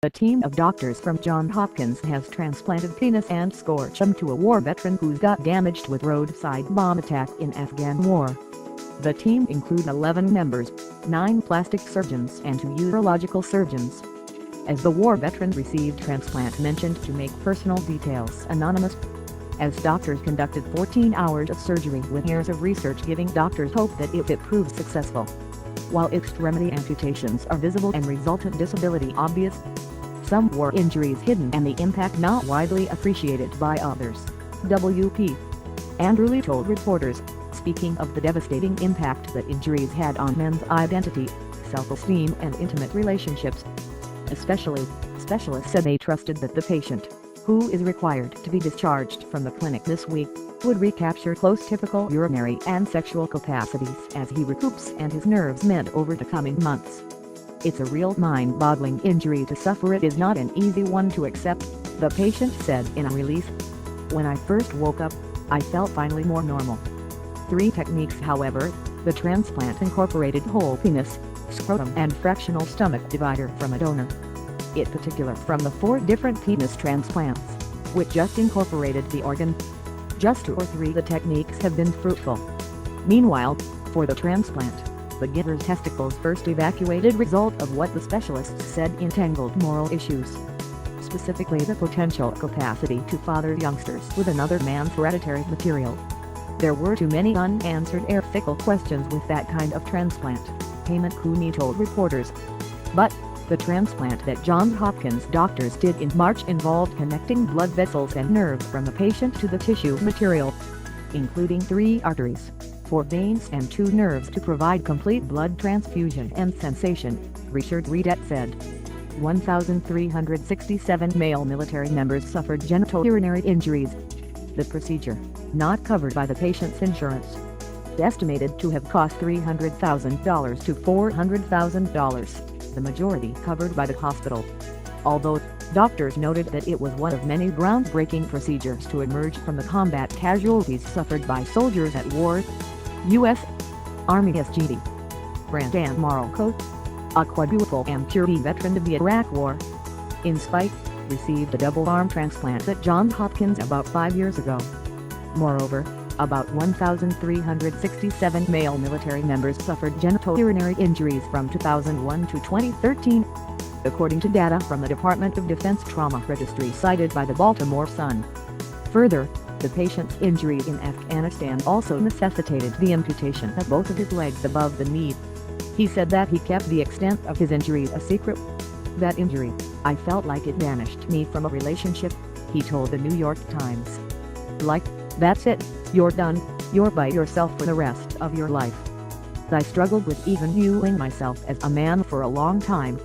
A team of doctors from Johns Hopkins has transplanted penis and scortum to a war veteran who got damaged with roadside bomb attack in Afghan war. The team include 11 members, 9 plastic surgeons and 2 urological surgeons. As the war veteran received transplant mentioned to make personal details anonymous. As doctors conducted 14 hours of surgery with years of research giving doctors hope that it proves successful. While extremity amputations are visible and resultant disability obvious, some were injuries hidden and the impact not widely appreciated by others. W.P. Andrew Lee told reporters, speaking of the devastating impact that injuries had on men's identity, self-esteem and intimate relationships. Especially, specialists said they trusted that the patient, who is required to be discharged from the clinic this week, would recapture close typical urinary and sexual capacities as he recuperates and his nerves mend over the coming months. It's a real mind-boggling injury to suffer. It is not an easy one to accept, the patient said in a release. When I first woke up, I felt finally more normal. 3 techniques however, the transplant incorporated whole penis, scrotum and fractional stomach divider from a donor. In particular from the 4 different penis transplants, which just incorporated the organ. Just 2 or 3 the techniques have been fruitful. Meanwhile, for the transplant, the giver's testicles first evacuated result of what the specialists said entangled moral issues. Specifically the potential capacity to father youngsters with another man's hereditary material. There were too many unanswered ethical questions with that kind of transplant, Payment Cooney told reporters. But, the transplant that Johns Hopkins doctors did in March involved connecting blood vessels and nerves from the patient to the tissue material, including 3 arteries, 4 veins and 2 nerves to provide complete blood transfusion and sensation, Richard Redet said. 1,367 male military members suffered genitourinary injuries. The procedure, not covered by the patient's insurance, estimated to have cost $300,000 to $400,000. The majority covered by the hospital. Although, doctors noted that it was one of many groundbreaking procedures to emerge from the combat casualties suffered by soldiers at war. U.S. Army SGD. Brandon Morocco, a quadruple amputee veteran of the Iraq War, in spite, received a double arm transplant at Johns Hopkins about 5 years ago. Moreover, about 1,367 male military members suffered genitourinary injuries from 2001 to 2013, according to data from the Department of Defense Trauma Registry cited by the Baltimore Sun. Further, the patient's injury in Afghanistan also necessitated the amputation of both of his legs above the knee. He said that he kept the extent of his injuries a secret. That injury, I felt like it banished me from a relationship, he told the New York Times. Like, that's it, you're done, you're by yourself for the rest of your life. I struggled with even viewing myself as a man for a long time,